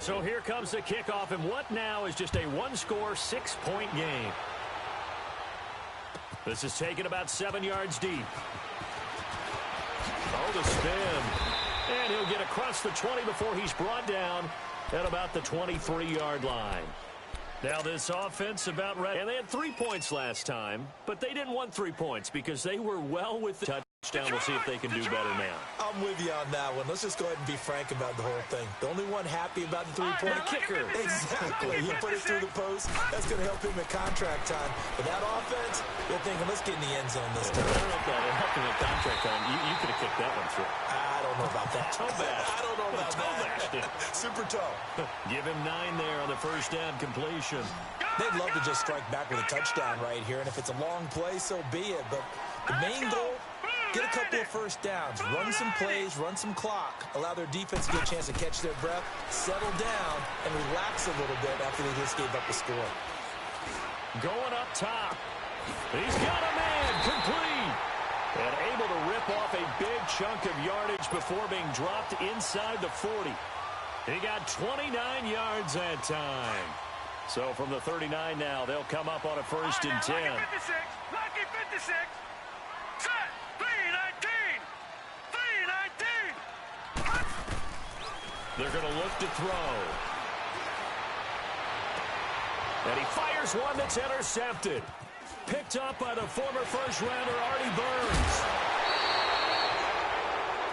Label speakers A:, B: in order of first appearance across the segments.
A: So here comes the kickoff, and what now is just a one-score, 6-point game. This is taken about 7 yards deep. Oh, the spin. And he'll get across the 20 before he's brought down at about the 23-yard line. Now this offense about ready. And they had 3 points last time, but they didn't want 3 points because they were well with the touchdown. We'll see if they can do better now.
B: I'm with you on that one. Let's just go ahead and be frank about the whole thing. The only one happy about the three-point
A: kicker.
B: Exactly. He put it through the post. That's going to help him at contract time. But that offense, they're thinking, let's get in the end zone this time.
A: I don't know if that helped him at contract time. You could have kicked that one through.
B: I don't know about that.
A: Toe bash.
B: I don't know about that. Super toe.
A: Give him 9 there on the first down completion.
B: They'd love to just strike back with a touchdown right here, and if it's a long play, so be it. But the main goal, get a couple of first downs, run some plays, run some clock, allow their defense to get a chance to catch their breath, settle down, and relax a little bit after they just gave up the score.
A: Going up top. He's got a man complete. And able to rip off a big chunk of yardage before being dropped inside the 40. He got 29 yards that time. So from the 39 now, they'll come up on a 1st and 10.
C: Lucky 56. Set. 3-19. 3-19.
A: They're going to look to throw. And he fires one that's intercepted. Picked up by the former first-rounder, Artie Burns.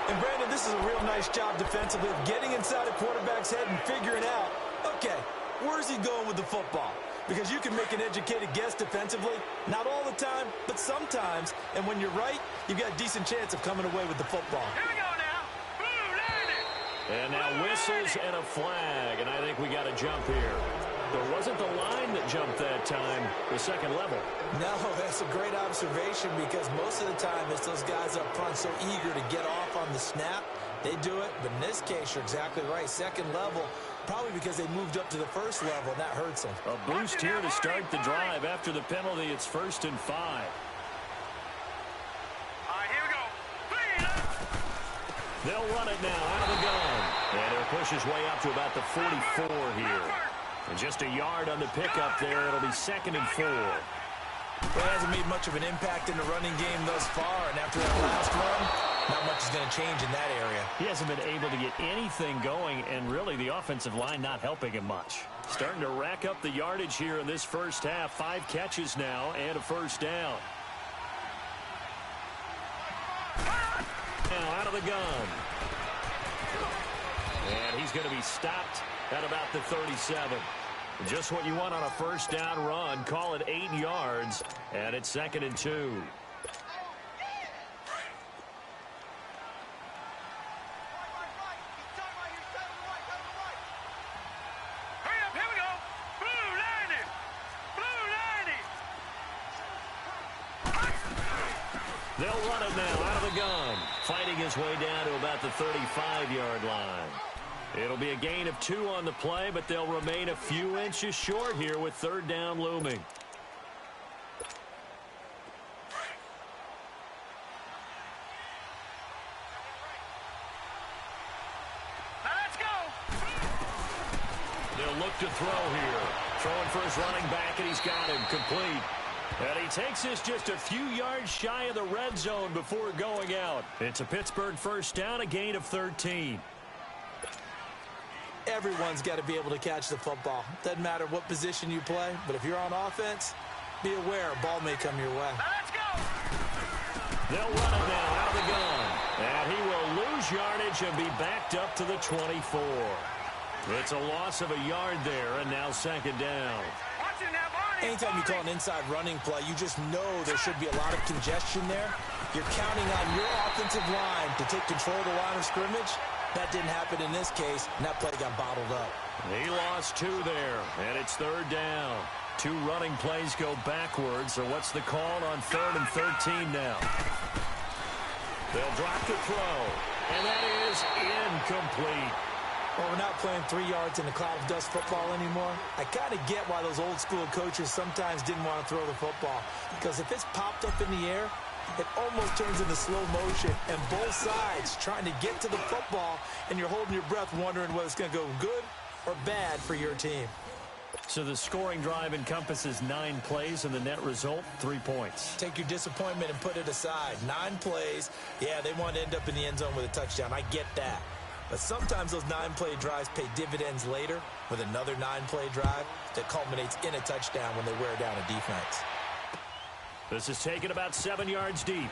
B: And, Brandon, this is a real nice job defensively of getting inside a quarterback's head and figuring out, okay, where's he going with the football? Because you can make an educated guess defensively. Not all the time, but sometimes. And when you're right, you've got a decent chance of coming away with the football.
C: Here we go now. Blue,
A: and now whistles and a flag. And I think we got a jump here. There wasn't the line that jumped that time, the second level.
B: No, that's a great observation because most of the time it's those guys up front so eager to get off on the snap. They do it, but in this case, you're exactly right. Second level, probably because they moved up to the first level, and that hurts them.
A: A boost here to start the drive after the penalty. It's 1st and 5.
C: All right, here we go.
A: They'll run it now out of the gun. And he'll push his way up to about the 44 here. And just a yard on the pickup there. It'll be 2nd and 4.
B: Well, it hasn't made much of an impact in the running game thus far, and after that last run, not much is going to change in that area.
A: He hasn't been able to get anything going, and really the offensive line not helping him much. Starting to rack up the yardage here in this first half. 5 catches now and a first down. Now out of the gun. And he's going to be stopped at about the 37. Just what you want on a first down run. Call it 8 yards, and it's 2nd and 2. They'll run it now out of the gun. Fighting his way down to about the 35-yard line. It'll be a gain of 2 on the play, but they'll remain a few inches short here with 3rd down looming.
C: Let's go.
A: They'll look to throw here. Throwing for his running back, and he's got him complete. And he takes this just a few yards shy of the red zone before going out. It's a Pittsburgh first down, a gain of 13.
B: Everyone's got to be able to catch the football. Doesn't matter what position you play, but if you're on offense, be aware a ball may come your way.
C: Let's go.
A: They'll run it now out of the gun. And he will lose yardage and be backed up to the 24. It's a loss of a yard there, and now 2nd down.
B: Anytime you call an inside running play, you just know there should be a lot of congestion there. You're counting on your offensive line to take control of the line of scrimmage. That didn't happen in this case, and that play got bottled up.
A: He lost 2 there, and it's 3rd down. 2 running plays go backwards, so what's the call on 3rd and 13 now? They'll drop the throw, and that is incomplete.
B: Well, we're not playing 3 yards in a cloud of dust football anymore. I kind of get why those old school coaches sometimes didn't want to throw the football, because if it's popped up in the air, it almost turns into slow motion, and both sides trying to get to the football, and you're holding your breath wondering whether it's going to go good or bad for your team.
A: So the scoring drive encompasses 9 plays, and the net result, 3 points.
B: Take your disappointment and put it aside. 9 plays. Yeah, they want to end up in the end zone with a touchdown. I get that. But sometimes those 9-play drives pay dividends later with another 9-play drive that culminates in a touchdown when they wear down a defense.
A: This is taken about 7 yards deep.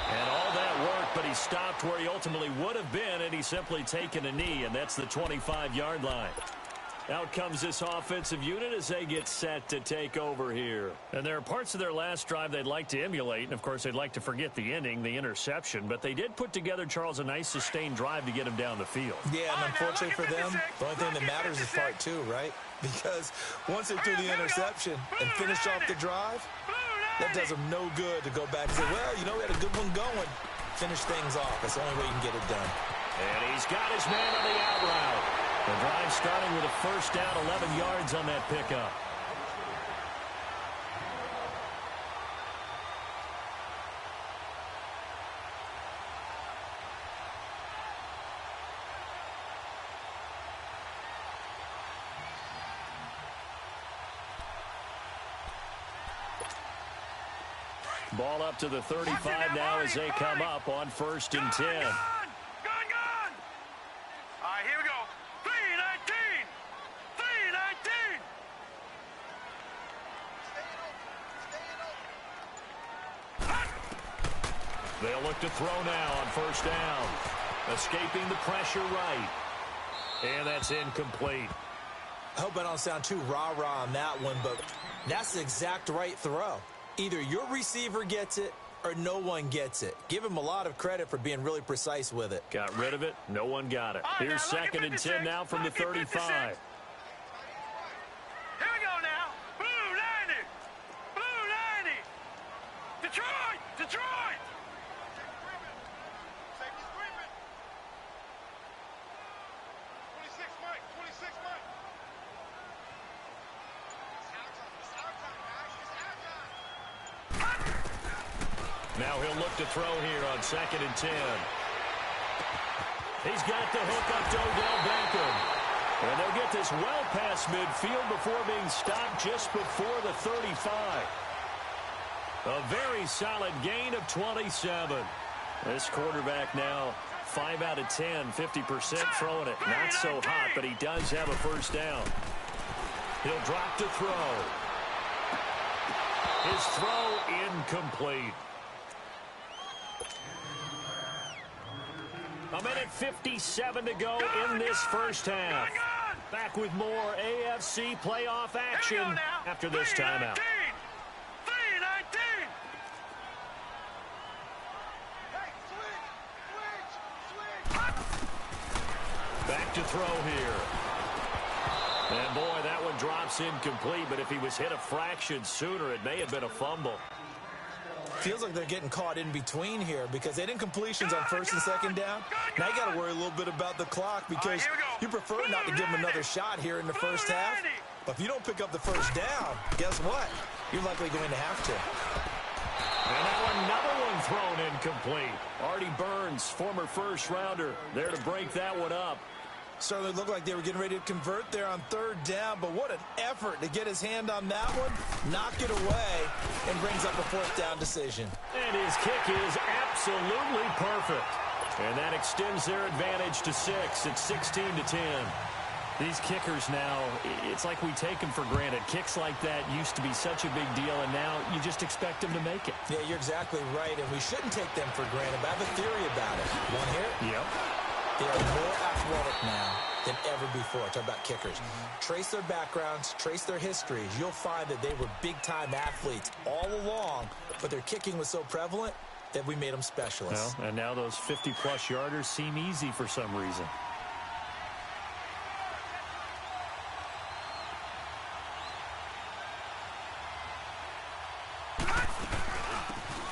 A: And all that work, but he stopped where he ultimately would have been, and he's simply taken a knee, and that's the 25-yard line. Out comes this offensive unit as they get set to take over here. And there are parts of their last drive they'd like to emulate, and of course they'd like to forget the ending, the interception, but they did put together, Charles, a nice sustained drive to get him down the field.
B: Yeah, and unfortunately for them, the only thing that matters is part 2, right? Because once they threw the interception and finished off the drive, that does them no good to go back and say, well, you know, we had a good one going. Finish things off. That's the only way you can get it done.
A: And he's got his man on the out route. The drive starting with a first down, 11 yards on that pickup. Ball up to the 35 now as they come up on 1st and 10.
C: Gone! All right, here we go. 3-19! 3-19!
A: They'll look to throw now on 1st down. Escaping the pressure right. And that's incomplete.
B: I hope I don't sound too rah-rah on that one, but that's the exact right throw. Either your receiver gets it or no one gets it. Give him a lot of credit for being really precise with it.
A: Got rid of it. No one got it. Here's 2nd and 10 now from the 35.
C: Here we go now. Blue 90. Blue 90. Detroit. Detroit. 26 Mike. 26 Mike.
A: Now he'll look to throw here on 2nd and 10. He's got the hook up to Odell Beckham. And they'll get this well past midfield before being stopped just before the 35. A very solid gain of 27. This quarterback now 5 out of 10, 50% throwing it. Not so hot, but he does have a first down. He'll drop to throw. His throw incomplete. A minute 57 to go in this first half. Back with more AFC playoff action after this timeout.
C: 3-19.
A: Back to throw here. And boy, that one drops incomplete, but if he was hit a fraction sooner, it may have been a fumble.
B: Feels like they're getting caught in between here because they didn't completions on 1st and 2nd down. Now you got to worry a little bit about the clock because you prefer not to give them another shot here in the first half. But if you don't pick up the first down, guess what? You're likely going to have to.
A: And now another one thrown incomplete. Artie Burns, former first-rounder, there to break that one up.
B: Certainly looked like they were getting ready to convert there on 3rd down, but what an effort to get his hand on that one, knock it away, and brings up a 4th down decision.
A: And his kick is absolutely perfect. And that extends their advantage to 6. It's 16-10. These kickers now, it's like we take them for granted. Kicks like that used to be such a big deal, and now you just expect them to make it.
B: Yeah, you're exactly right, and we shouldn't take them for granted. But I have a theory about it. Want to hear it?
A: Yep.
B: They are more athletic now than ever before. Talk about kickers. Trace their backgrounds, trace their histories. You'll find that they were big-time athletes all along, but their kicking was so prevalent that we made them specialists.
A: Well, and now those 50-plus yarders seem easy for some reason.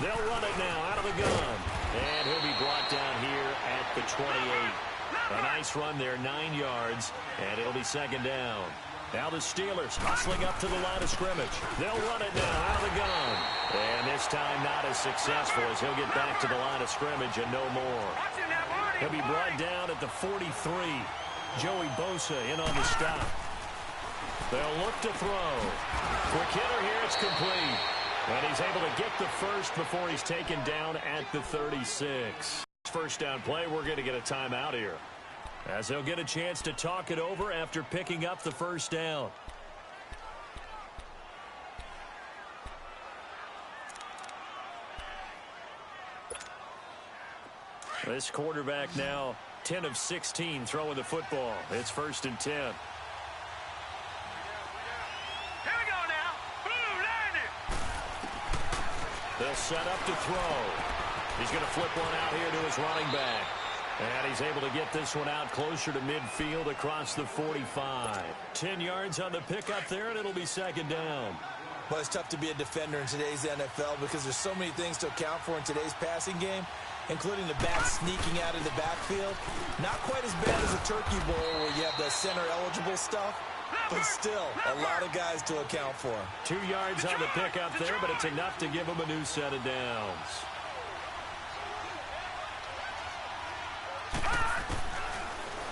A: They'll run it now out of the gun. And he'll be brought down here at the 28. A nice run there, 9 yards, and it'll be 2nd down. Now the Steelers hustling up to the line of scrimmage. They'll run it now out of the gun. And this time not as successful as he'll get back to the line of scrimmage and no more.
C: Watching that body.
A: He'll be brought down at the 43. Joey Bosa in on the stop. They'll look to throw. Quick hitter here. It's complete. And he's able to get the first before he's taken down at the 36. First down play, we're going to get a timeout here, as they'll get a chance to talk it over after picking up the first down. This quarterback now 10 of 16 throwing the football. It's 1st and 10.
C: Here we go now. Blue landed.
A: They'll set up to throw. He's going to flip one out here to his running back. And he's able to get this one out closer to midfield across the 45. 10 yards on the pickup there, and it'll be 2nd down.
B: Well, it's tough to be a defender in today's NFL because there's so many things to account for in today's passing game, including the back sneaking out of the backfield. Not quite as bad as a turkey bowl where you have the center-eligible stuff, but still a lot of guys to account for.
A: 2 yards on the pickup there, but it's enough to give him a new set of downs.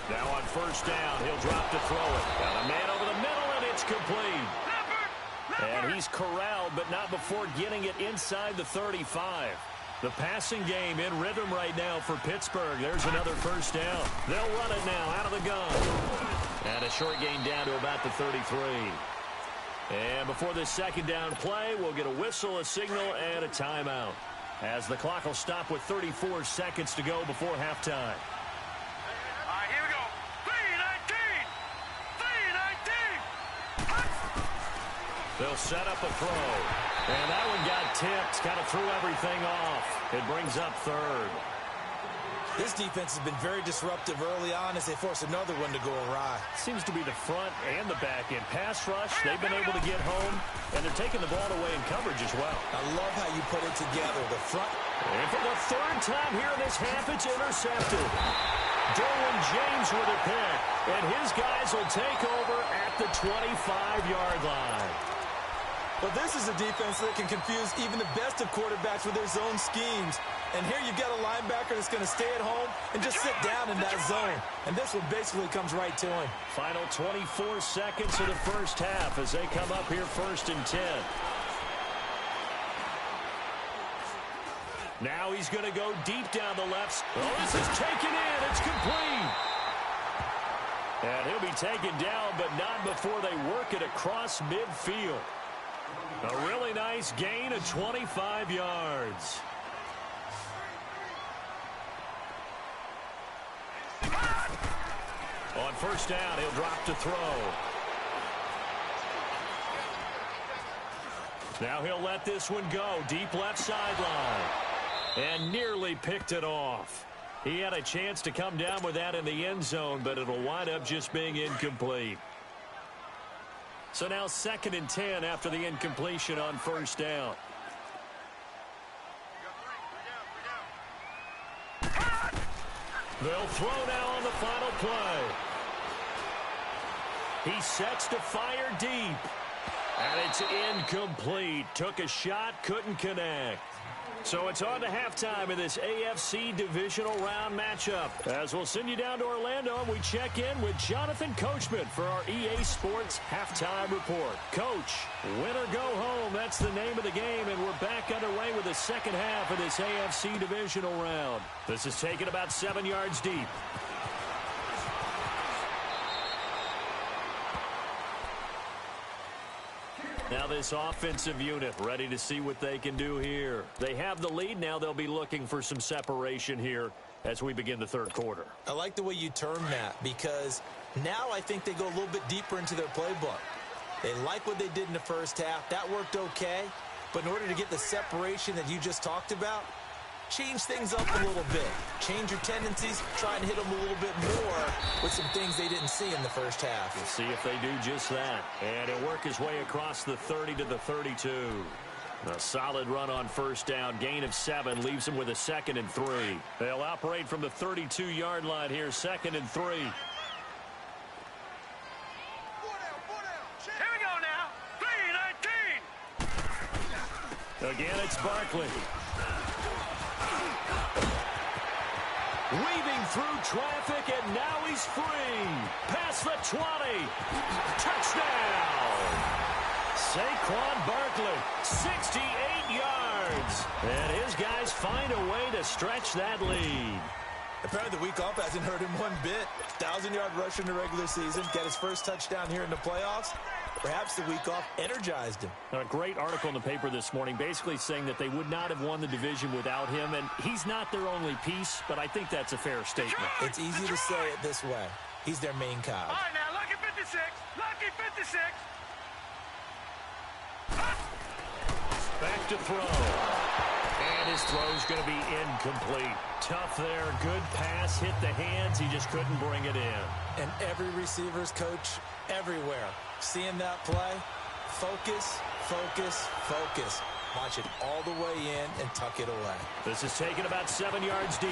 A: Now on 1st down, he'll drop to throw it. Got a man over the middle, and it's complete. And he's corralled, but not before getting it inside the 35. The passing game in rhythm right now for Pittsburgh. There's another 1st down. They'll run it now out of the gun. And a short gain down to about the 33. And before this 2nd down play, we'll get a whistle, a signal, and a timeout, as the clock will stop with 34 seconds to go before halftime.
C: All right, here we go. 3-19. 3-19.
A: They'll set up a throw. And that one got tipped. Kind of threw everything off. It brings up 3rd.
B: This defense has been very disruptive early on as they force another one to go awry.
A: Seems to be the front and the back end. Pass rush, they've been able to get home, and they're taking the ball away in coverage as well.
B: I love how you put it together. The front.
A: And for the 3rd time here in this half, it's intercepted. Derwin James with a pick, and his guys will take over at the 25-yard line.
B: Well, this is a defense that can confuse even the best of quarterbacks with their zone schemes. And here you've got a linebacker that's going to stay at home and just sit down in that zone. And this one basically comes right to him.
A: Final 24 seconds of the first half as they come up here 1st and 10. Now he's going to go deep down the left. Oh, this is taken in. It's complete. And he'll be taken down, but not before they work it across midfield. A really nice gain of 25 yards. On 1st down, he'll drop to throw. Now he'll let this one go. Deep left sideline. And nearly picked it off. He had a chance to come down with that in the end zone, but it'll wind up just being incomplete. So now 2nd and 10 after the incompletion on 1st down. They'll throw now on the final play. He sets to fire deep. And it's incomplete. Took a shot, couldn't connect. So it's on to halftime in this AFC divisional round matchup. As we'll send you down to Orlando, and we check in with Jonathan Coachman for our EA Sports Halftime Report. Coach, win or go home, that's the name of the game, and we're back underway with the 2nd half of this AFC divisional round. This is taken about 7 yards deep. Now this offensive unit ready to see what they can do here. They have the lead. Now they'll be looking for some separation here as we begin the 3rd quarter.
B: I like the way you term that because now I think they go a little bit deeper into their playbook. They like what they did in the 1st half. That worked okay. But in order to get the separation that you just talked about, change things up a little bit. Change your tendencies. Try and hit them a little bit more with some things they didn't see in the 1st half.
A: We'll see if they do just that. And he'll work his way across the 30 to the 32. A solid run on 1st down. Gain of 7 leaves him with a 2nd and 3. They'll operate from the 32-yard line here. 2nd and 3.
C: Here we go now. 3-19.
A: Again, it's Barkley. Weaving through traffic, and now he's free. Past the 20. Touchdown. Saquon Barkley, 68 yards. And his guys find a way to stretch that lead.
B: Apparently the week off hasn't hurt him one bit. 1,000-yard rush in the regular season. Got his first touchdown here in the playoffs. Perhaps the week off energized him.
A: A great article in the paper this morning basically saying that they would not have won the division without him, and he's not their only piece, but I think that's a fair statement.
B: It's easy to say it this way. He's their main cog.
C: All right, now, lucky 56. Lucky 56.
A: Back to throw. And his throw's going to be incomplete. Tough there. Good pass. Hit the hands. He just couldn't bring it in.
B: And every receiver's coach everywhere. Seeing that play, focus, focus, focus. Watch it all the way in and tuck it away.
A: This is taken about 7 yards deep.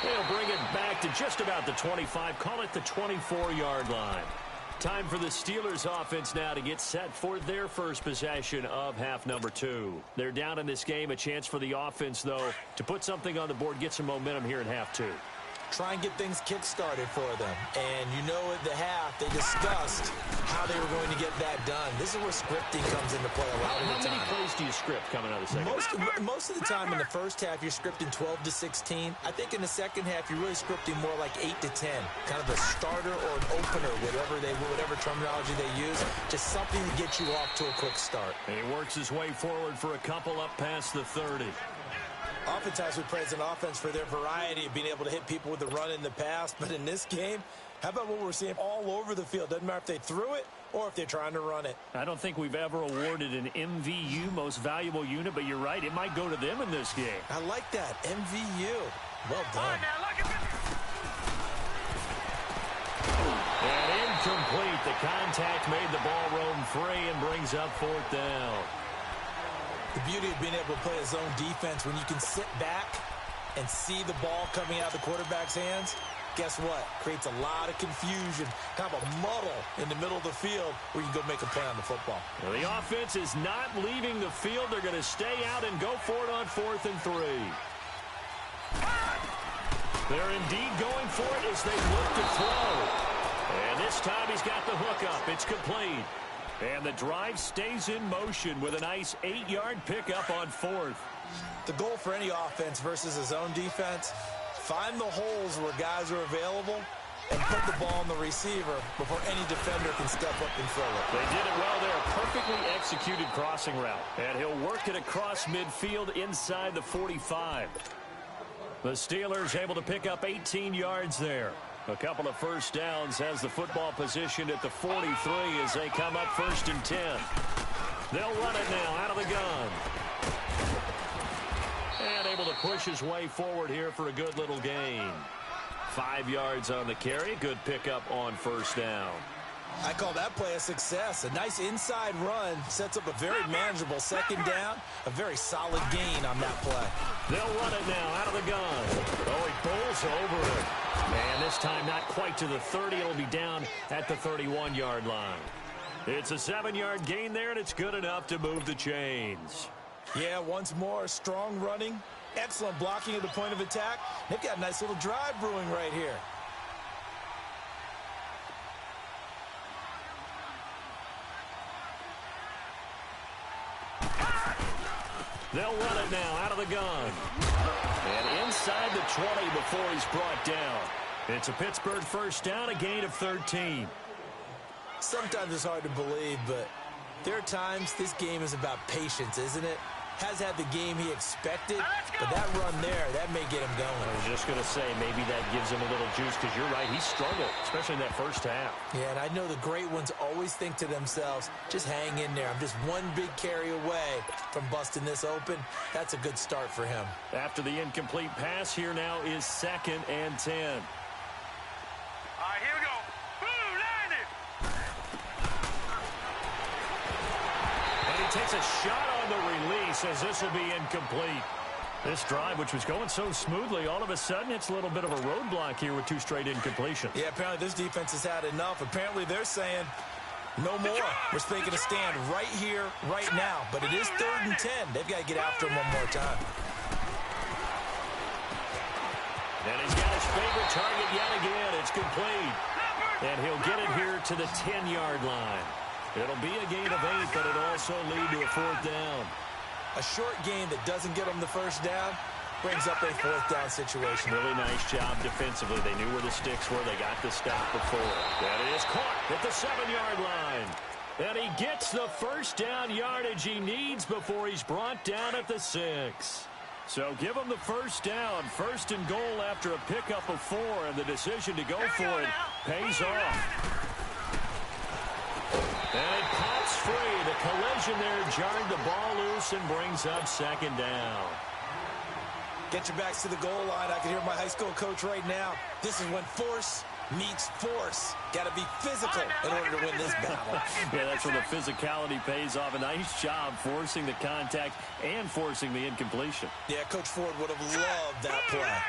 A: They'll bring it back to just about the 25. Call it the 24-yard line. Time for the Steelers offense now to get set for their first possession of half number 2. They're down in this game. A chance for the offense, though, to put something on the board, get some momentum here in half 2.
B: Try and get things kick-started for them. And you know at the half, they discussed how they were going to get that done. This is where scripting comes into play a lot of the time.
A: How many plays do you script coming out of the second?
B: Most of the time in the first half, you're scripting 12 to 16. I think in the second half, you're really scripting more like 8 to 10. Kind of a starter or an opener, whatever terminology they use. Just something to get you off to a quick start.
A: And he works his way forward for a couple up past the 30.
B: Oftentimes we praise an offense for their variety of being able to hit people with the run in the past. But in this game, how about what we're seeing all over the field? Doesn't matter if they threw it or if they're trying to run it.
A: I don't think we've ever awarded an MVU, most valuable unit, but you're right. It might go to them in this game.
B: I like that. MVU. Well done.
C: All right, now, lucky 50.
A: And incomplete. The contact made the ball roam free and brings up 4th down.
B: The beauty of being able to play a zone defense when you can sit back and see the ball coming out of the quarterback's hands, guess what? Creates a lot of confusion, kind of a muddle in the middle of the field where you can go make a play on the football.
A: Well, the offense is not leaving the field. They're going to stay out and go for it on 4th and 3. They're indeed going for it as they look to throw. And this time he's got the hook up. It's complete. And the drive stays in motion with a nice 8-yard pickup on 4th.
B: The goal for any offense versus a zone defense, find the holes where guys are available and put the ball on the receiver before any defender can step up and fill it.
A: They did it well there. Perfectly executed crossing route. And he'll work it across midfield inside the 45. The Steelers able to pick up 18 yards there. A couple of first downs, has the football position at the 43 as they come up 1st and 10. They'll run it now out of the gun. And able to push his way forward here for a good little gain. 5 yards on the carry. Good pickup on 1st down.
B: I call that play a success. A nice inside run sets up a very manageable 2nd down. A very solid gain on that play.
A: They'll run it now out of the gun. Oh, he bowls over it. And this time not quite to the 30. It'll be down at the 31-yard line. It's a 7-yard gain there, and it's good enough to move the chains.
B: Yeah, once more, strong running. Excellent blocking at the point of attack. They've got a nice little drive brewing right here.
A: They'll run it now out of the gun. And inside the 20 before he's brought down. It's a Pittsburgh 1st down, a gain of 13.
B: Sometimes it's hard to believe, but there are times this game is about patience, isn't it? Has had the game he expected, but that run there, that may get him going.
A: I was just going to say, maybe that gives him a little juice, because you're right, he struggled, especially in that first half.
B: Yeah, and I know the great ones always think to themselves, just hang in there. I'm just one big carry away from busting this open. That's a good start for him.
A: After the incomplete pass, here now is 2nd and 10.
C: All right, here we go. Blue line it.
A: And he takes a shot on the release as this will be incomplete. This drive, which was going so smoothly, all of a sudden it's a little bit of a roadblock here with 2 straight incompletions.
B: Yeah, apparently this defense has had enough. Apparently they're saying, no more. We're making a stand right here, right now. But it is 3rd and 10. They've got to get after him one more time.
A: And he's got his favorite target yet again. It's complete. And he'll get it here to the 10-yard line. It'll be a gain of 8, but it'll also lead to a 4th down.
B: A short gain that doesn't get them the first down brings up a 4th down situation.
A: Really nice job defensively. They knew where the sticks were. They got the stop before. That is caught at the 7-yard line. And he gets the first down yardage he needs before he's brought down at the 6. So give him the first down. 1st and goal after a pickup of 4, and the decision to go for it pays off. And it pops free. The collision there jarred the ball loose and brings up 2nd down.
B: Get your backs to the goal line. I can hear my high school coach right now. This is when force meets force. Got to be physical in order to win this battle.
A: Yeah, that's where the physicality pays off. A nice job forcing the contact and forcing the incompletion.
B: Yeah, Coach Ford would have loved that play.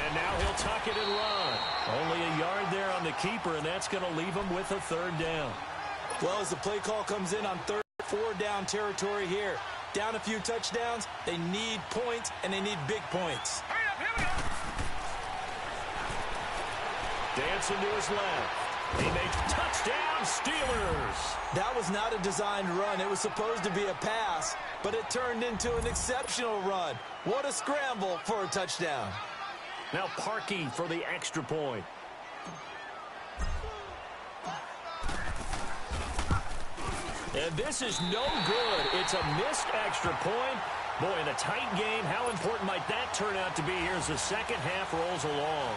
A: And now he'll tuck it and run. Only a yard there on the keeper, and that's going to leave him with a 3rd down.
B: Well, as the play call comes in on 3rd, 4-down territory here. Down a few touchdowns, they need points, and they need big points.
C: Hurry up, here we go.
A: Dancing to his left. He makes touchdown, Steelers.
B: That was not a designed run. It was supposed to be a pass, but it turned into an exceptional run. What a scramble for a touchdown.
A: Now Parkey for the extra point. And this is no good. It's a missed extra point. Boy, in a tight game, how important might that turn out to be here as the second half rolls along?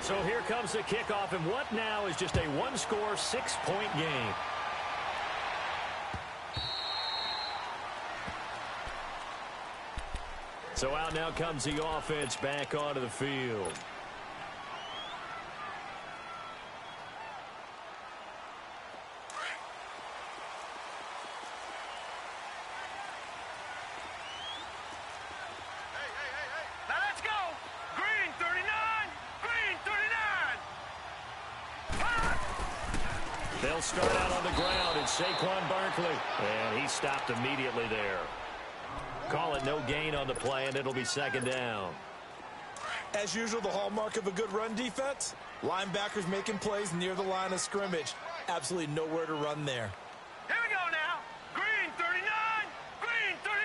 A: So here comes the kickoff, and what now is just a one-score, 6-point game. So out now comes the offense back onto the field.
C: Now let's go. Green 39. Green 39.
A: They'll start out on the ground. It's Saquon Barkley. And he stopped immediately there. Call it no gain on the play, and it'll be 2nd down.
B: As usual, the hallmark of a good run defense, linebackers making plays near the line of scrimmage. Absolutely nowhere to run there.
C: Here we go now. Green 39. Green 39.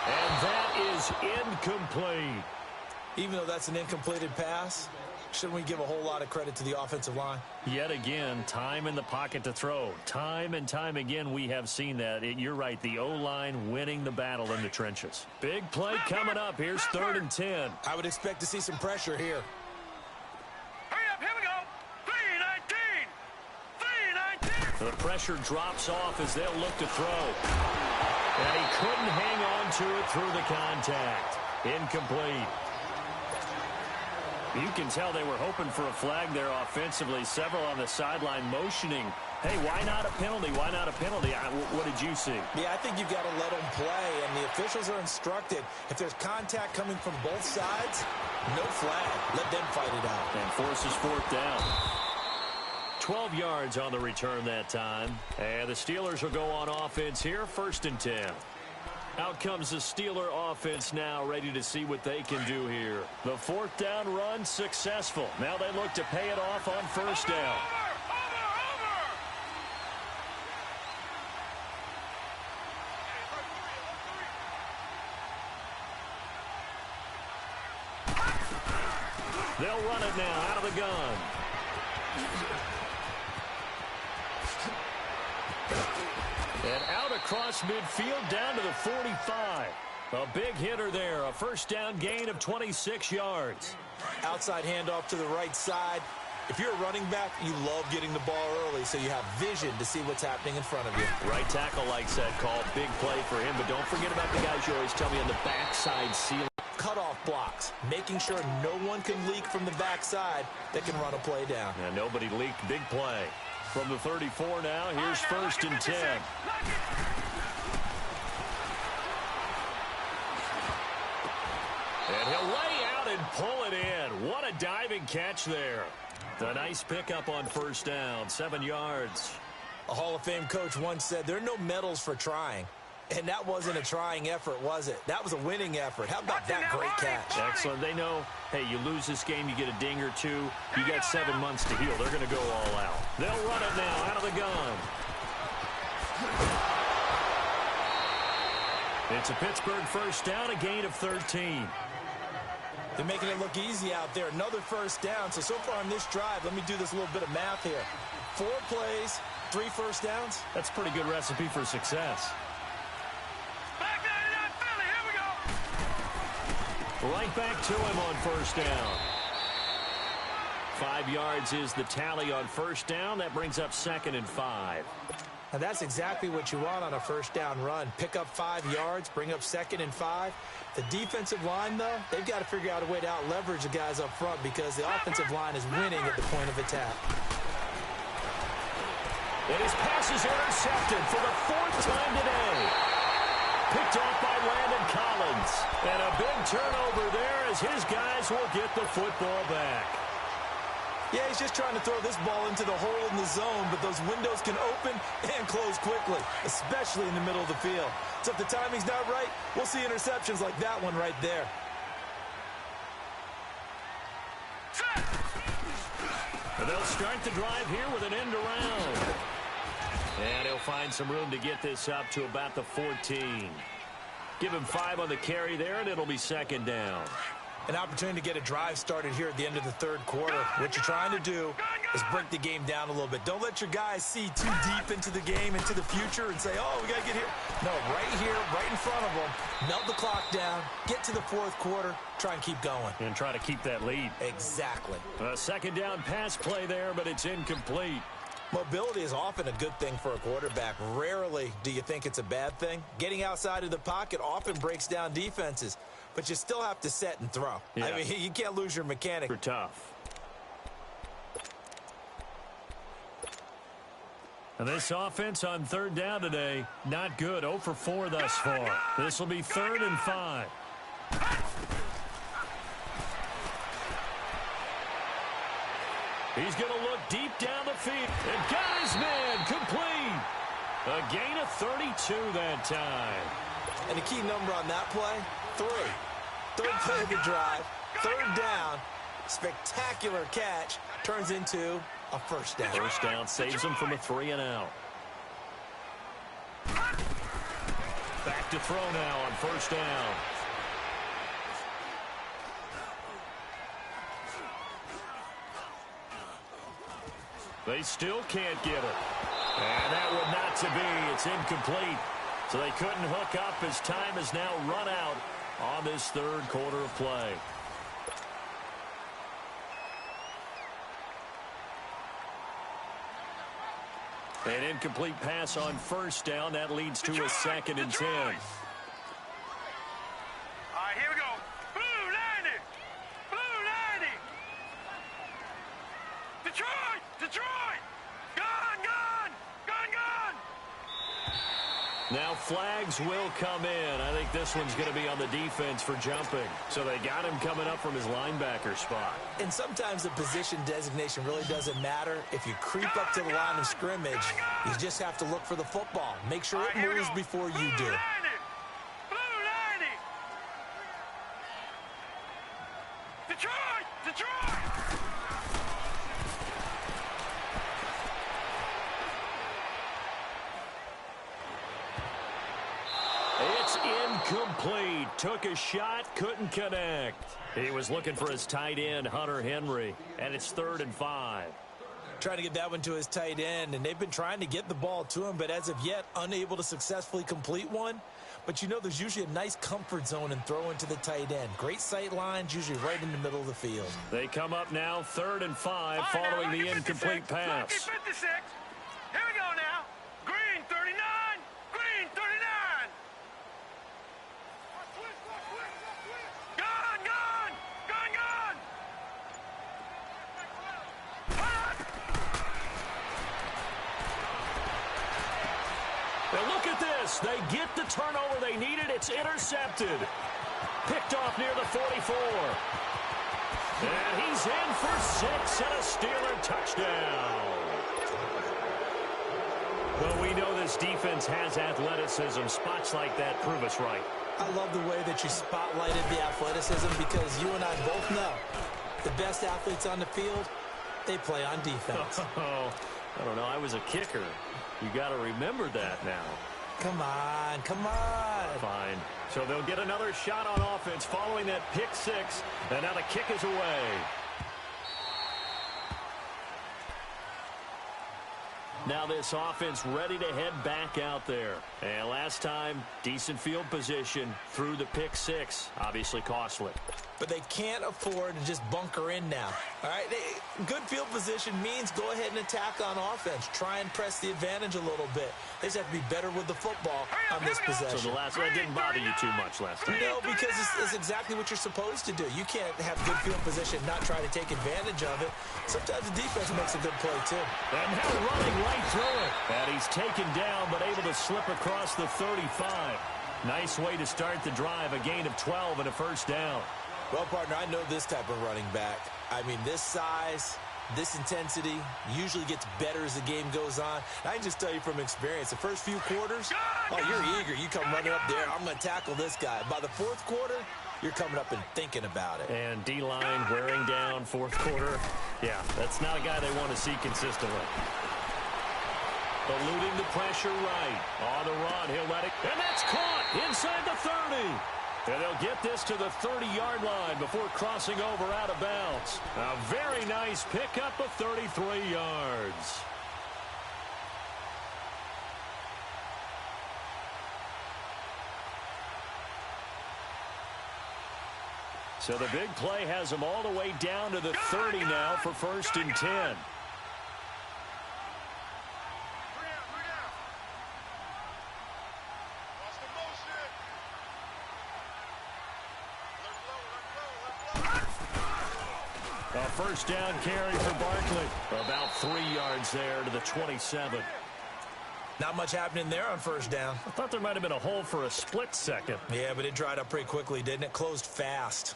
A: And that is incomplete.
B: Even though that's an incompleted pass, shouldn't we give a whole lot of credit to the offensive line?
A: Yet again, time in the pocket to throw. Time and time again, we have seen that. You're right, the O-line winning the battle in the trenches. Big play coming up. Here's 3rd and 10.
B: I would expect to see some pressure here.
C: Hurry up, here we go. 319. 319.
A: The pressure drops off as they'll look to throw. And he couldn't hang on to it through the contact. Incomplete. You can tell they were hoping for a flag there offensively. Several on the sideline motioning. Hey, why not a penalty? Why not a penalty? What did you see?
B: Yeah, I think you've got to let them play, and the officials are instructed. If there's contact coming from both sides, no flag. Let them fight it out.
A: And forces 4th down. 12 yards on the return that time. And the Steelers will go on offense here, 1st and 10. Out comes the Steeler offense now, ready to see what they can do here. The 4th down run successful. Now they look to pay it off on 1st down. They'll run it now out of the gun. And out across midfield down to the 45. A big hitter there. A 1st down gain of 26 yards.
B: Outside handoff to the right side. If you're a running back, you love getting the ball early so you have vision to see what's happening in front of you.
A: Right tackle likes that call. Big play for him. But don't forget about the guys you always tell me on the backside ceiling.
B: Cutoff blocks, making sure no one can leak from the backside that can run a play down.
A: And nobody leaked. Big play. From the 34 now, here's 1st and 10. And he'll lay out and pull it in. What a diving catch there. A nice pickup on first down, 7 yards.
B: A Hall of Fame coach once said there are no medals for trying. And that wasn't a trying effort, was it? That was a winning effort. How about that great catch?
A: Excellent. They know, hey, you lose this game, you get a ding or two. You got 7 months to heal. They're going to go all out. They'll run it now out of the gun. It's a Pittsburgh first down, a gain of 13.
B: They're making it look easy out there. Another first down. So far on this drive, let me do this little bit of math here. 4 plays, 3 first downs.
A: That's a pretty good recipe for success. Right back to him on first down. 5 yards is the tally on first down. That brings up 2nd and 5.
B: And that's exactly what you want on a first down run. Pick up 5 yards, bring up 2nd and 5. The defensive line, though, they've got to figure out a way to out-leverage the guys up front because the offensive line is winning at the point of attack.
A: And his pass is intercepted for the 4th time today. Picked off by Landon Collins. And a big turnover there as his guys will get the football back.
B: Yeah, he's just trying to throw this ball into the hole in the zone, but those windows can open and close quickly, especially in the middle of the field. So if the timing's not right, we'll see interceptions like that one right there.
A: And they'll start the drive here with an end around. And he'll find some room to get this up to about the 14. Give him 5 on the carry there, and it'll be 2nd down.
B: An opportunity to get a drive started here at the end of the 3rd quarter. What you're trying to do is break the game down a little bit. Don't let your guys see too deep into the game, into the future, and say, oh, we got to get here. No, right here, right in front of them. Melt the clock down, get to the 4th quarter, try and keep going.
A: And try to keep that lead.
B: Exactly.
A: A 2nd down pass play there, but it's incomplete.
B: Mobility is often a good thing for a quarterback. Rarely do you think it's a bad thing. Getting outside of the pocket often breaks down defenses, but you still have to set and throw.
A: Yeah.
B: I mean, you can't lose your mechanic.
A: They're tough. And this offense on 3rd down today, not good. 0 for 4 thus far. This will be 3rd and 5. He's going to look deep down the field. And got his man complete. A gain of 32 that time.
B: And the key number on that play, 3. 3rd play of the drive, 3rd down, spectacular catch, turns into a first down.
A: First down saves him from a 3 and out. Back to throw now on first down. They still can't get it. And that would not to be. It's incomplete. So they couldn't hook up as time is now run out on this 3rd quarter of play. An incomplete pass on first down. That leads to a 2nd and 10.
C: All right, here we go. Blue 90. Blue 90. Detroit. Detroit. Gone, gone. Gone, gone.
A: Now flags will come in. I think this one's going to be on the defense for jumping. So they got him coming up from his linebacker spot.
B: And sometimes the position designation really doesn't matter. If you creep up to the line of scrimmage, you just have to look for the football. Make sure it moves before you do.
C: Blue 90. Detroit. Detroit.
A: It's incomplete. Took a shot, couldn't connect. He was looking for his tight end, Hunter Henry, and it's 3rd and 5.
B: Trying to get that one to his tight end, and they've been trying to get the ball to him, but as of yet, unable to successfully complete one. But you know there's usually a nice comfort zone in throwing to the tight end. Great sight lines, usually right in the middle of the field.
A: They come up now 3rd and 5 following the incomplete pass.
C: 56. Here we go now. Green 39. Green 39. Gone, gone. Gone, gone.
A: Now look at this. They get the turnover they needed. It's intercepted. Picked off near the 44. And he's in for 6 and a Steeler touchdown. Well, we know this defense has athleticism. Spots like that prove us right.
B: I love the way that you spotlighted the athleticism because you and I both know the best athletes on the field, they play on defense.
A: Oh, I don't know. I was a kicker. You got to remember that now.
B: Come on, come on.
A: Fine. So they'll get another shot on offense following that pick 6, and now the kick is away. Now this offense ready to head back out there. And last time, decent field position through the pick 6. Obviously costly.
B: But they can't afford to just bunker in now. All right, good field position means go ahead and attack on offense. Try and press the advantage a little bit. They just have to be better with the football on this possession.
A: So the last one didn't bother you too much last time.
B: No, because it's exactly what you're supposed to do. You can't have good field position, not try to take advantage of it. Sometimes the defense makes a good play, too.
A: And now running right through it. And he's taken down, but able to slip across the 35. Nice way to start the drive, a gain of 12 and a first down.
B: Well, partner, I know this type of running back. I mean, this size, this intensity usually gets better as the game goes on. I can just tell you from experience, the first few quarters, oh, you're eager. You come running up there, I'm going to tackle this guy. By the fourth quarter, you're coming up and thinking about it.
A: And D-line wearing down fourth quarter. Yeah, that's not a guy they want to see consistently. Eluding the pressure right. On the run, he'll let it. And that's caught inside the 30. And they'll get this to the 30-yard line before crossing over out of bounds. A very nice pickup of 33 yards. So the big play has them all the way down to the 30 now for 1st and 10. A first down carry for Barkley. About 3 yards there to the 27.
B: Not much happening there on first down.
A: I thought there might have been a hole for a split second.
B: Yeah, but it dried up pretty quickly, didn't it? Closed fast.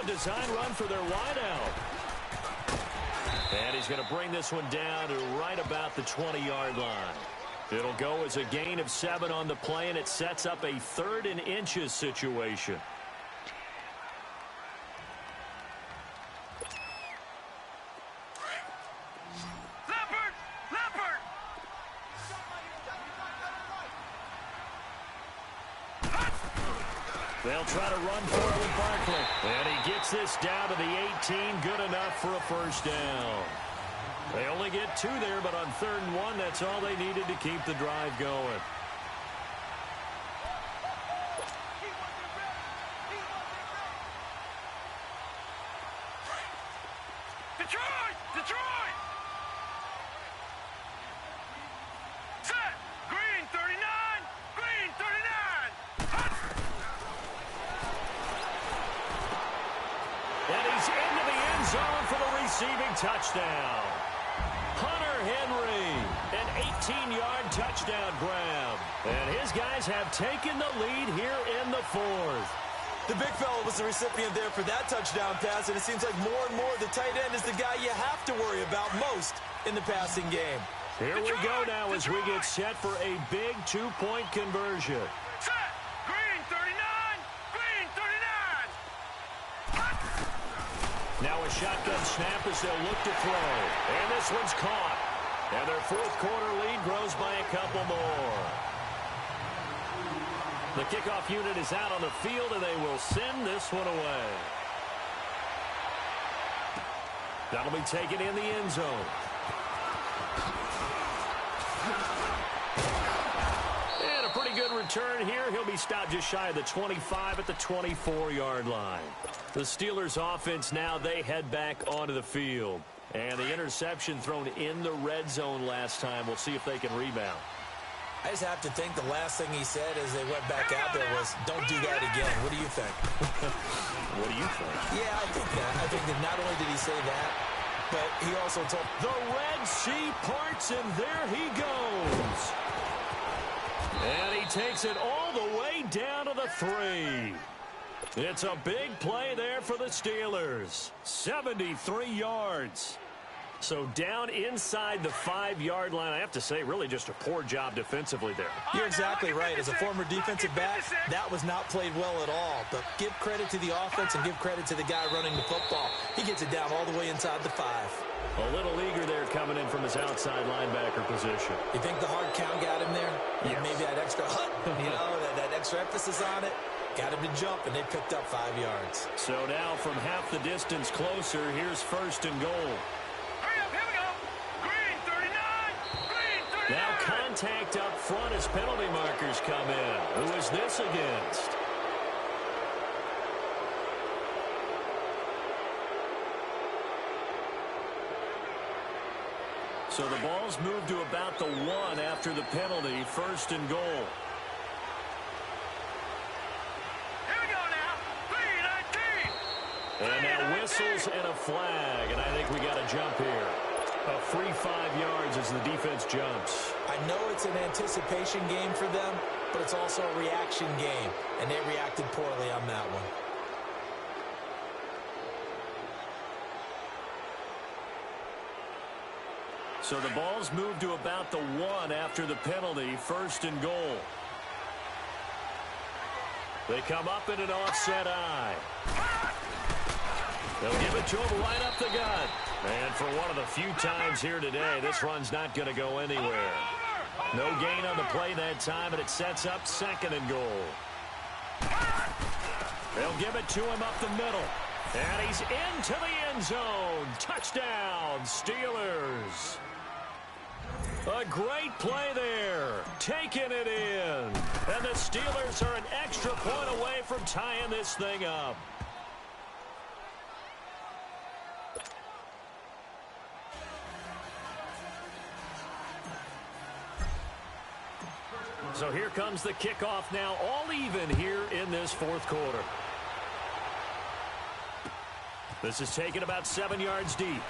A: Design run for their wideout. And he's going to bring this one down to right about the 20-yard line. It'll go as a gain of 7 on the play, and it sets up a 3rd and inches situation. They'll try to run forward with Barkley. And he gets this down to the 18. Good enough for a first down. They only get 2 there, but on 3rd and 1, that's all they needed to keep the drive going.
C: Detroit! Detroit! Set! Green 39! Green 39!
A: And he's into the end zone for the receiving touchdown. Hunter Henry, an 18-yard touchdown grab. And his guys have taken the lead here in the 4th.
B: The big fella was the recipient there for that touchdown pass, and it seems like more and more the tight end is the guy you have to worry about most in the passing game.
A: Here we go now as we get set for a big 2-point conversion.
C: Set! Green 39! Green 39!
A: Now a shotgun snap as they'll look to throw. And this one's caught. And their 4th quarter lead grows by a couple more. The kickoff unit is out on the field, and they will send this one away. That'll be taken in the end zone. And a pretty good return here. He'll be stopped just shy of the 25 at the 24-yard line. The Steelers offense now, they head back onto the field. And the interception thrown in the red zone last time. We'll see if they can rebound.
B: I just have to think the last thing he said as they went back out there was, don't do that again. What do you think?
A: What do you think?
B: Yeah, I think that. I think that not only did he say that, but he also told...
A: The Red Sea parts, and there he goes. And he takes it all the way down to the 3. It's a big play there for the Steelers. 73 yards. So down inside the 5-yard line. I have to say, really just a poor job defensively there.
B: You're exactly right. As a former defensive back, that was not played well at all. But give credit to the offense and give credit to the guy running the football. He gets it down all the way inside the 5.
A: A little eager there coming in from his outside linebacker position.
B: You think the hard count got him there?
A: Yes.
B: Maybe that extra that extra emphasis on it. Got him to jump, and they picked up 5 yards.
A: So now from half the distance closer, here's 1st and goal.
C: Hurry up, here we go. Green 39. Green 39.
A: Now contact up front as penalty markers come in. Who is this against? So the ball's moved to about the 1 after the penalty. 1st and goal. And now whistles and a flag, and I think we got a jump here. A free 5 yards as the defense jumps.
B: I know it's an anticipation game for them, but it's also a reaction game, and they reacted poorly on that one.
A: So the ball's moved to about the 1 after the penalty. 1st and goal. They come up in an offset eye. They'll give it to him right up the gut. And for one of the few times here today, this run's not going to go anywhere. No gain on the play that time, and it sets up 2nd and goal. They'll give it to him up the middle. And he's into the end zone. Touchdown, Steelers. A great play there. Taking it in. And the Steelers are an extra point away from tying this thing up. So here comes the kickoff now, all even here in this 4th quarter. This is taken about 7 yards deep.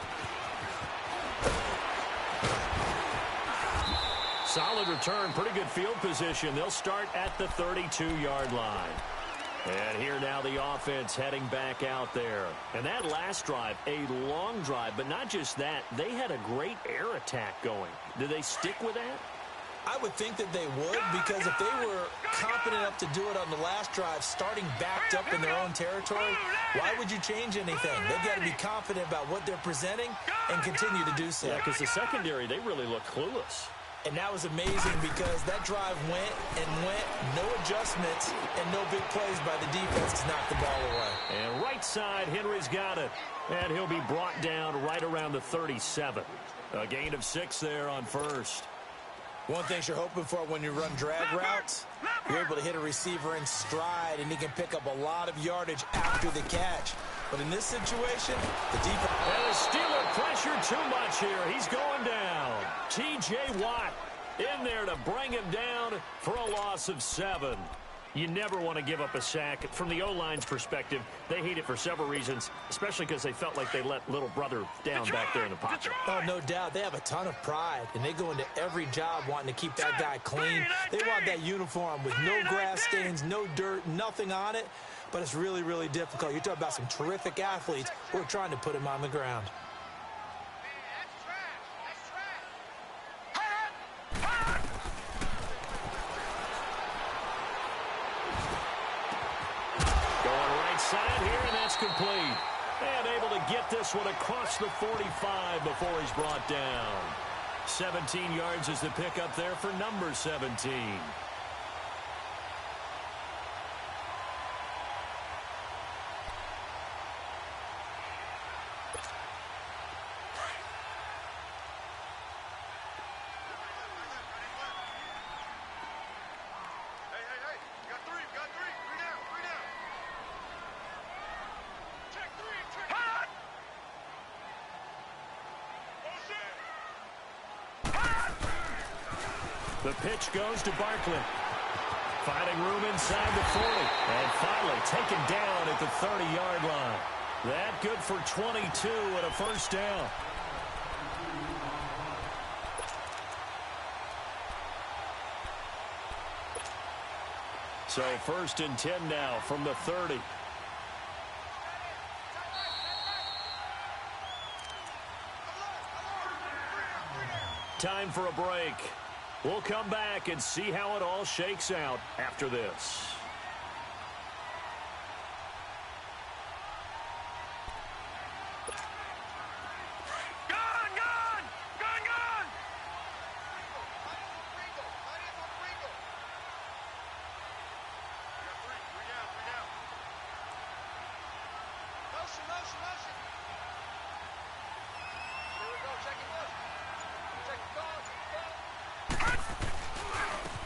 A: Solid return, pretty good field position. They'll start at the 32-yard line. And here now the offense heading back out there. And that last drive, a long drive, but not just that. They had a great air attack going. Did they stick with that?
B: I would think that they would, because if they were confident enough to do it on the last drive, starting backed up in their own territory, why would you change anything? They've got to be confident about what they're presenting and continue to do so.
A: Yeah, because the secondary, they really look clueless.
B: And that was amazing because that drive went and went, no adjustments, and no big plays by the defense to knock the ball away.
A: And right side, Henry's got it. And he'll be brought down right around the 37. A gain of 6 there on 1st.
B: One thing you're hoping for when you run drag routes, you're able to hit a receiver in stride, and he can pick up a lot of yardage after the catch. But in this situation, the defense...
A: And the Steeler pressure too much here. He's going down. T.J. Watt in there to bring him down for a loss of 7. You never want to give up a sack. From the O-line's perspective, they hate it for several reasons, especially because they felt like they let little brother down back there in the pocket.
B: Oh, no doubt. They have a ton of pride, and they go into every job wanting to keep that guy clean. They want that uniform with no grass stains, no dirt, nothing on it, but it's really, really difficult. You're talking about some terrific athletes who are trying to put him on the ground.
A: Side here, and that's complete. And able to get this one across the 45 before he's brought down. 17 yards is the pickup there for number 17. The pitch goes to Barkley. Finding room inside the 40. And finally taken down at the 30-yard line. That good for 22 and a first down. So 1st and 10 now from the 30. Time for a break. We'll come back and see how it all shakes out after this.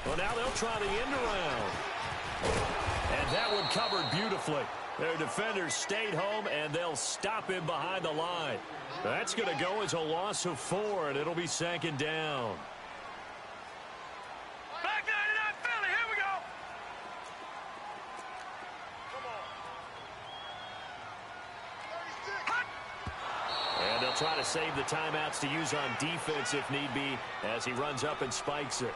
A: Well, now they'll try the end around. And that one covered beautifully. Their defenders stayed home, and they'll stop him behind the line. That's going to go as a loss of 4, and it'll be 2nd down.
C: Back 99 Philly, here we go. Come on.
A: And they'll try to save the timeouts to use on defense if need be as he runs up and spikes it.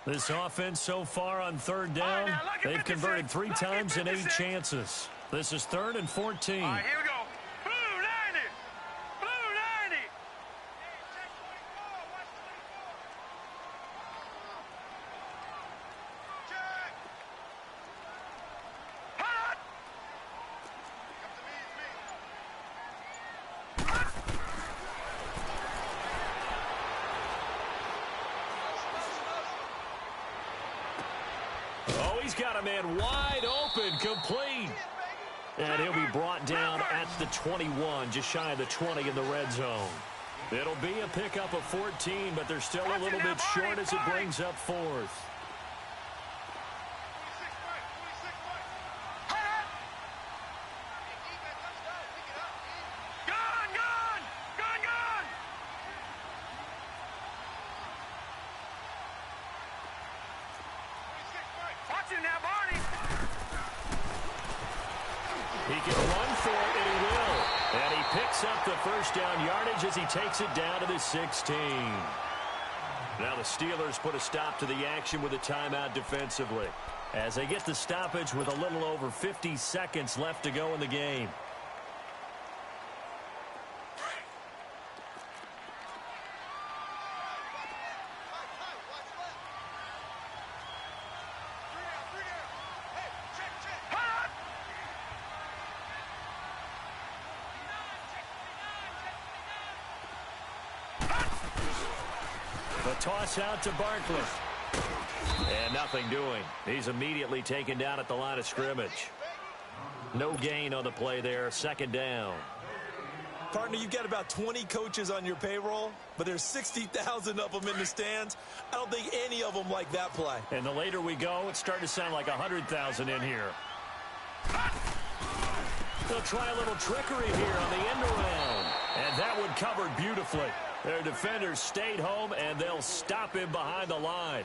A: This offense so far on 3rd down, they've converted 3 times in 8 chances. This is 3rd and 14.
C: All right, here we go. Blue 90. Blue 90. Hot.
A: Oh, he's got a man wide open, complete. And he'll be brought down at the 21, just shy of the 20 in the red zone. It'll be a pickup of 14, but they're still a little bit short as it brings up 4th. He can run for it, and he will. And he picks up the first down yardage as he takes it down to the 16. Now the Steelers put a stop to the action with a timeout defensively, as they get the stoppage with a little over 50 seconds left to go in the game. The toss out to Barkley. And nothing doing. He's immediately taken down at the line of scrimmage. No gain on the play there. 2nd down.
B: Partner, you've got about 20 coaches on your payroll, but there's 60,000 of them in the stands. I don't think any of them like that play.
A: And the later we go, it's starting to sound like 100,000 in here. They'll try a little trickery here on the end around. And that one covered beautifully. Their defenders stayed home, and they'll stop him behind the line.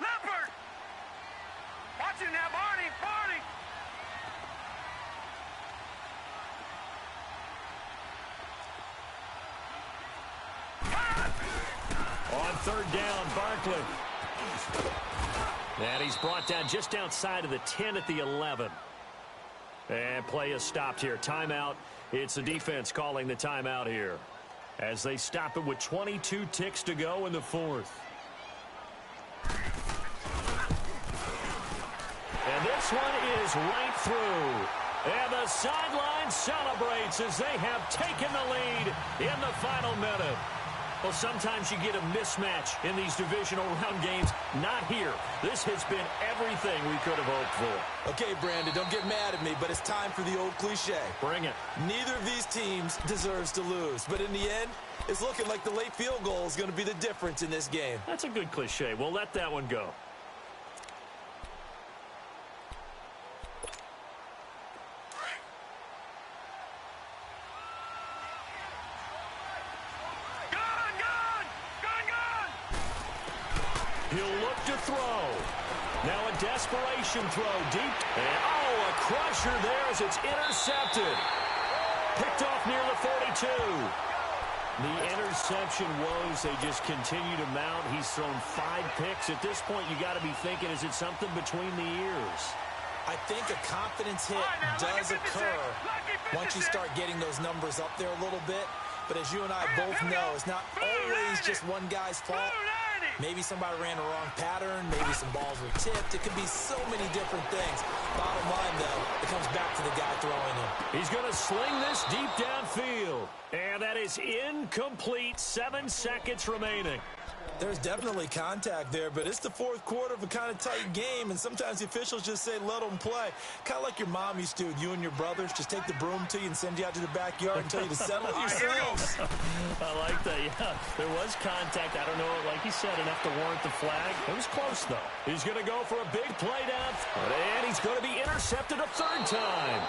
C: Leopard! Watch it now, Barney!
A: On 3rd down, Barkley. And he's brought down just outside of the 10 at the 11. And play is stopped here. Timeout. It's the defense calling the timeout here, as they stop it with 22 ticks to go in the 4th. And this one is right through. And the sideline celebrates as they have taken the lead in the final minute. Well, sometimes you get a mismatch in these divisional round games. Not here. This has been everything we could have hoped for.
B: Okay, Brandon, don't get mad at me, but it's time for the old cliche.
A: Bring it.
B: Neither of these teams deserves to lose, but in the end, it's looking like the late field goal is going to be the difference in this game.
A: That's a good cliche. We'll let that one go. He'll look to throw. Now a desperation throw deep. And, a crusher there as it's intercepted. Picked off near the 42. The interception woes, they just continue to mount. He's thrown 5 picks. At this point, you got to be thinking, is it something between the ears?
B: I think a confidence hit does occur once you start getting those numbers up there a little bit. But as you and I both know, it's not always just one guy's fault. Maybe somebody ran a wrong pattern. Maybe some balls were tipped. It could be so many different things. Bottom line, though, it comes back to the guy throwing them.
A: He's going to sling this deep downfield. And that is incomplete. 7 seconds remaining.
B: There's definitely contact there, but it's the fourth quarter of a kind of tight game, and sometimes the officials just say, let them play. Kind of like your mom used to with you and your brothers. Just take the broom to you and send you out to the backyard and tell you to settle it yourselves.
A: I like that, yeah. There was contact. I don't know, like you said, enough to warrant the flag. It was close, though. He's going to go for a big play down, and he's going to be intercepted a 3rd time.